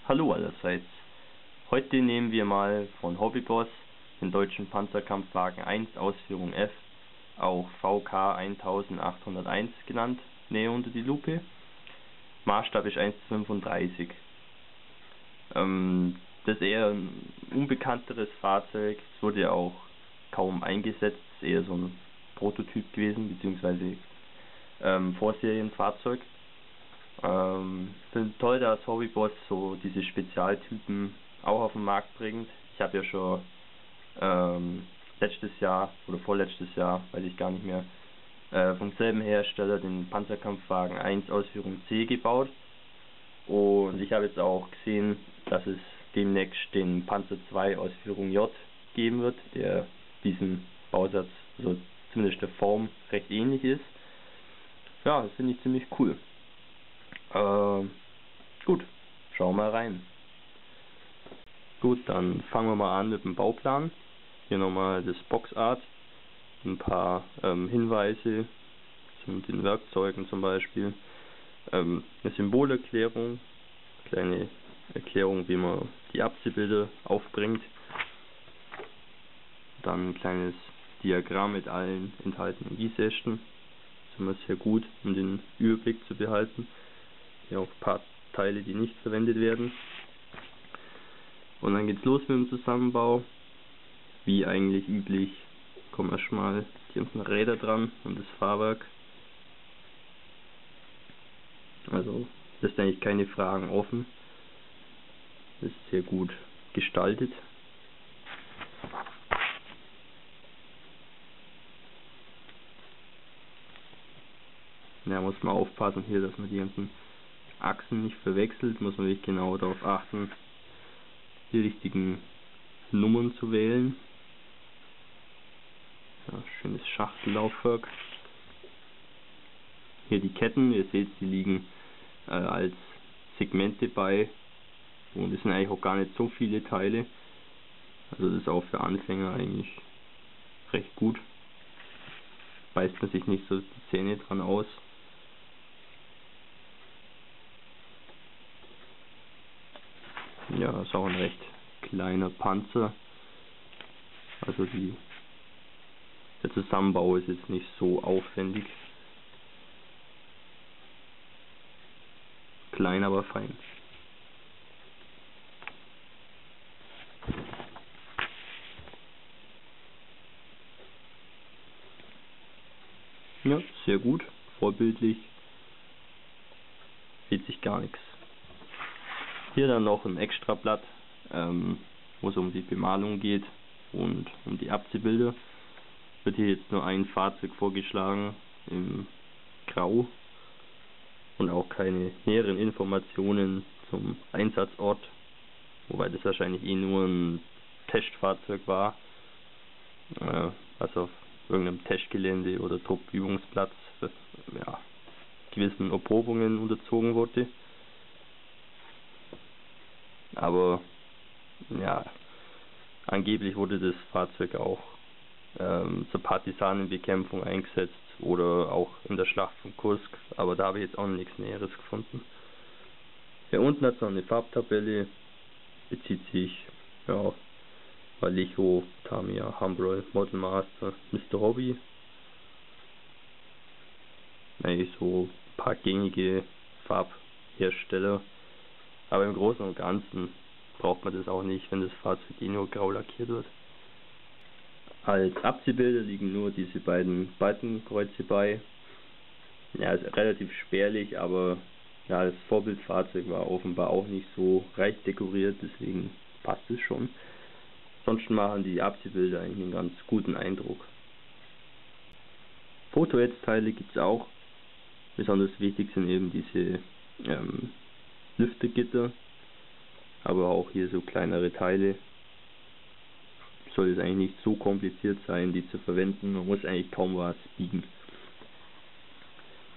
Hallo allerseits. Heute nehmen wir mal von Hobbyboss den deutschen Panzerkampfwagen 1 Ausführung F, auch VK 1801 genannt, näher unter die Lupe. Maßstab ist 1:35. Das ist eher ein unbekannteres Fahrzeug, es wurde auch kaum eingesetzt, ist eher so ein Prototyp gewesen, beziehungsweise Vorserienfahrzeug. Finde toll, dass Hobbyboss so diese Spezialtypen auch auf den Markt bringt. Ich habe ja schon letztes Jahr oder vorletztes Jahr, weiß ich gar nicht mehr, vom selben Hersteller den Panzerkampfwagen 1 Ausführung C gebaut. Und ich habe jetzt auch gesehen, dass es demnächst den Panzer 2 Ausführung J geben wird, der diesem Bausatz, also zumindest der Form, recht ähnlich ist. Ja, das finde ich ziemlich cool. Gut, schauen wir mal rein. Gut, dann fangen wir mal an mit dem Bauplan. Hier nochmal das Boxart, ein paar Hinweise zu den Werkzeugen zum Beispiel, eine Symbolerklärung, kleine Erklärung, wie man die Abziehbilder aufbringt, dann ein kleines Diagramm mit allen enthaltenen Gießästen. Das ist immer sehr gut, um den Überblick zu behalten. Hier auch ein paar Teile, die nicht verwendet werden. Und dann geht's los mit dem Zusammenbau. Wie eigentlich üblich kommen erstmal die ganzen Räder dran und das Fahrwerk. Also lässt eigentlich keine Fragen offen. Das ist sehr gut gestaltet. Ja, muss man aufpassen hier, dass man die ganzen Achsen nicht verwechselt, muss man wirklich genau darauf achten, die richtigen Nummern zu wählen. Ja, schönes Schachtellaufwerk. Hier die Ketten, ihr seht, sie liegen als Segmente bei und es sind eigentlich auch gar nicht so viele Teile. Also das ist auch für Anfänger eigentlich recht gut. Beißt man sich nicht so die Zähne dran aus. Ja, ist auch ein recht kleiner Panzer. Also der Zusammenbau ist jetzt nicht so aufwendig. Klein, aber fein. Ja, sehr gut, vorbildlich, fehlt sich gar nichts. Hier dann noch ein Extrablatt, wo es um die Bemalung geht und um die Abziehbilder. Wird hier jetzt nur ein Fahrzeug vorgeschlagen im Grau und auch keine näheren Informationen zum Einsatzort, wobei das wahrscheinlich eh nur ein Testfahrzeug war, was auf irgendeinem Testgelände oder Truppübungsplatz ja, gewissen Erprobungen unterzogen wurde. Aber ja, angeblich wurde das Fahrzeug auch zur Partisanenbekämpfung eingesetzt oder auch in der Schlacht von Kursk, aber da habe ich jetzt auch nichts Näheres gefunden. Hier unten hat es noch eine Farbtabelle, bezieht sich ja Vallejo, Tamiya, Humbrol, Model Master, Mr. Hobby. Eigentlich so ein paar gängige Farbhersteller, aber im Großen und Ganzen braucht man das auch nicht, wenn das Fahrzeug eh nur grau lackiert wird. Als Abziehbilder liegen nur diese beiden Balkenkreuze bei. Ja, ist relativ spärlich, aber ja, das Vorbildfahrzeug war offenbar auch nicht so reich dekoriert, deswegen passt es schon. Ansonsten machen die Abziehbilder eigentlich einen ganz guten Eindruck. Fotohetzteile gibt es auch. Besonders wichtig sind eben diese Lüftergitter, aber auch hier so kleinere Teile. Soll es eigentlich nicht so kompliziert sein, die zu verwenden. Man muss eigentlich kaum was biegen.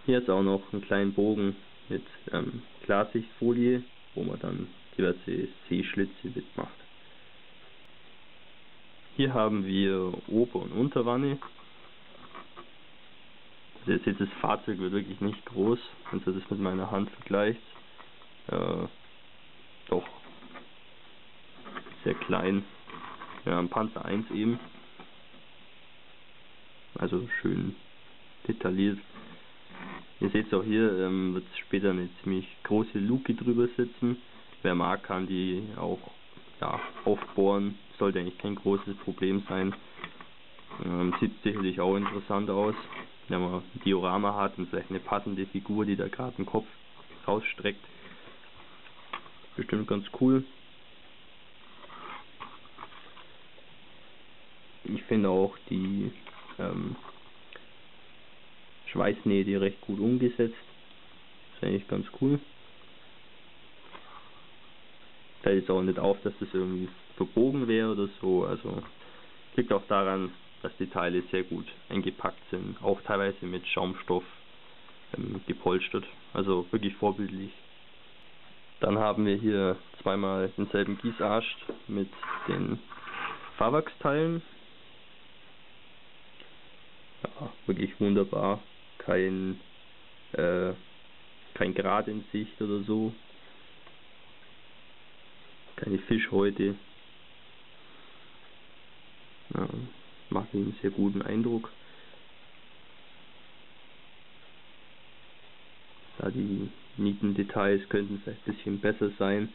Hier ist auch noch ein kleiner Bogen mit Klarsichtfolie, wo man dann diverse C-Schlitze mitmacht. Hier haben wir Ober- und Unterwanne. Also ihr seht, das Fahrzeug wird wirklich nicht groß, wenn ihr das mit meiner Hand vergleicht. Doch sehr klein. Ja, ein Panzer 1 eben. Also schön detailliert. Ihr seht auch hier, wird später eine ziemlich große Luke drüber sitzen. Wer mag, kann die auch aufbohren. Sollte eigentlich kein großes Problem sein. Sieht sicherlich auch interessant aus, wenn man ein Diorama hat und vielleicht eine passende Figur, die da gerade den Kopf rausstreckt. Bestimmt ganz cool. Ich finde auch die Schweißnähte recht gut umgesetzt. Ist eigentlich ganz cool. Fällt jetzt auch nicht auf, dass das irgendwie verbogen wäre oder so. Also liegt auch daran, dass die Teile sehr gut eingepackt sind. Auch teilweise mit Schaumstoff gepolstert. Also wirklich vorbildlich. Dann haben wir hier zweimal denselben Gießarsch mit den Fahrwerksteilen. Ja, wirklich wunderbar. Kein Grad in Sicht oder so. Keine Fischhäute. Ja, macht einen sehr guten Eindruck. Da die Nietendetails könnten vielleicht ein bisschen besser sein.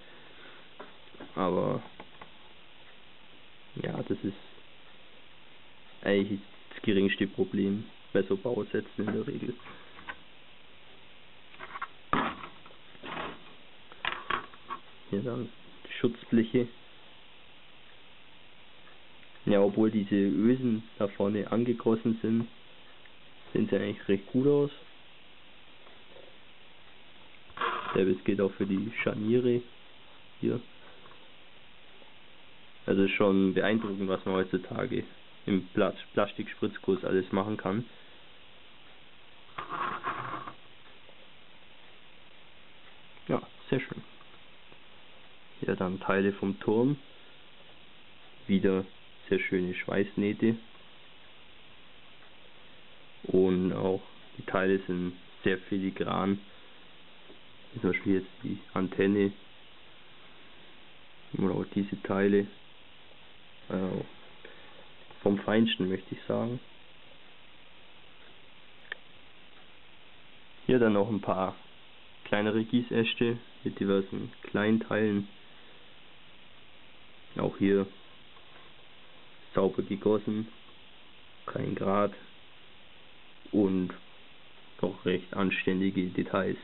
Aber ja, das ist eigentlich das geringste Problem bei so Bausätzen in der Regel. Hier dann die Schutzbleche. Ja, obwohl diese Ösen da vorne angegossen sind, sehen sie eigentlich recht gut aus. Selbes geht auch für die Scharniere hier. Also ist schon beeindruckend, was man heutzutage im Plastikspritzguss alles machen kann. Ja, sehr schön. Ja, dann Teile vom Turm. Wieder sehr schöne Schweißnähte. Und auch die Teile sind sehr filigran. Zum Beispiel jetzt die Antenne. Oder auch diese Teile. Vom Feinsten, möchte ich sagen. Hier dann noch ein paar kleinere Gießäste mit diversen Kleinteilen. Auch hier sauber gegossen, kein Grad und doch recht anständige Details.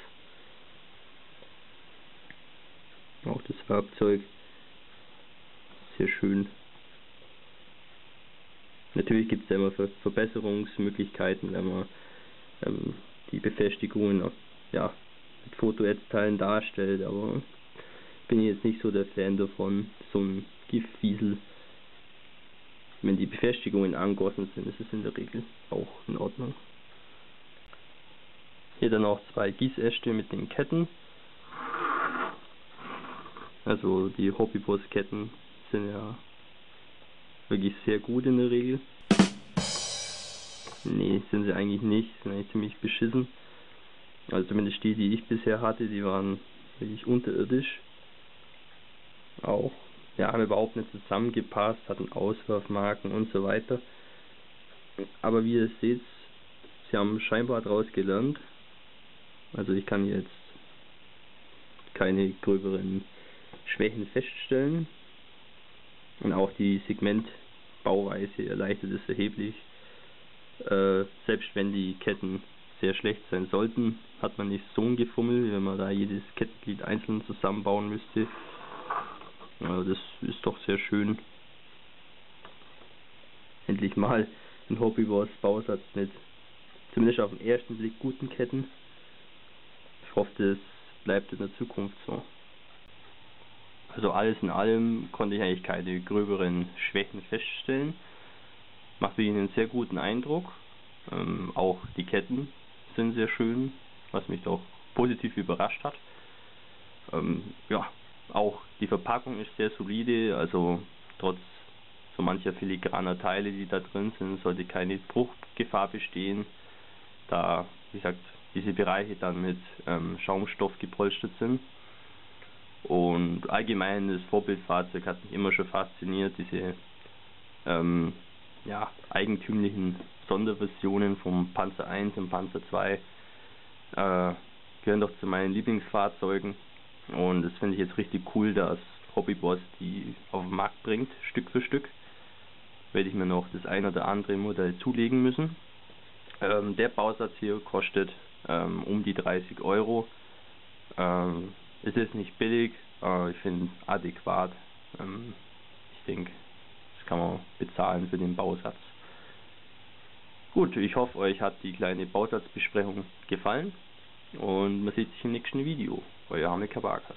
Auch das Werkzeug sehr schön. Natürlich gibt es ja immer Verbesserungsmöglichkeiten, wenn man die Befestigungen mit Fotoätzteilen darstellt, aber bin ich jetzt nicht so der Fan davon. So ein Giftfiesel, wenn die Befestigungen angossen sind, ist es in der Regel auch in Ordnung. Hier dann auch zwei Gießäste mit den Ketten. Also die Hobbyboss-Ketten sind ja wirklich sehr gut in der Regel. Nee, sind sie eigentlich nicht, sind eigentlich ziemlich beschissen. Also zumindest die ich bisher hatte, die waren wirklich unterirdisch. Auch, ja, haben überhaupt nicht zusammengepasst, hatten Auswurfmarken und so weiter. Aber wie ihr seht, sie haben scheinbar daraus gelernt. Also ich kann jetzt keine gröberen Schwächen feststellen. Und auch die Segmentbauweise erleichtert es erheblich. Selbst wenn die Ketten sehr schlecht sein sollten, hat man nicht so ein Gefummel, wenn man da jedes Kettenglied einzeln zusammenbauen müsste. Das ist doch sehr schön. Endlich mal ein Hobbyboss-Bausatz mit zumindest auf den ersten Blick guten Ketten. Ich hoffe, das bleibt in der Zukunft so. Also alles in allem konnte ich eigentlich keine gröberen Schwächen feststellen. Macht wirklich einen sehr guten Eindruck. Auch die Ketten sind sehr schön, was mich doch positiv überrascht hat. Ja, auch die Verpackung ist sehr solide, also trotz so mancher filigraner Teile, die da drin sind, sollte keine Bruchgefahr bestehen, da, wie gesagt, diese Bereiche dann mit Schaumstoff gepolstert sind. Und allgemein das Vorbildfahrzeug hat mich immer schon fasziniert, diese ja, eigentümlichen Sonderversionen vom Panzer 1 und Panzer 2 gehören doch zu meinen Lieblingsfahrzeugen, und das finde ich jetzt richtig cool, dass Hobbyboss die auf den Markt bringt, Stück für Stück. Werde ich mir noch das ein oder andere Modell zulegen müssen. Der Bausatz hier kostet um die 30 Euro. Es ist nicht billig, ich finde es adäquat. Ich denke, das kann man bezahlen für den Bausatz. Gut, ich hoffe, euch hat die kleine Bausatzbesprechung gefallen und man sieht sich im nächsten Video. Euer Hamilcar Barkas.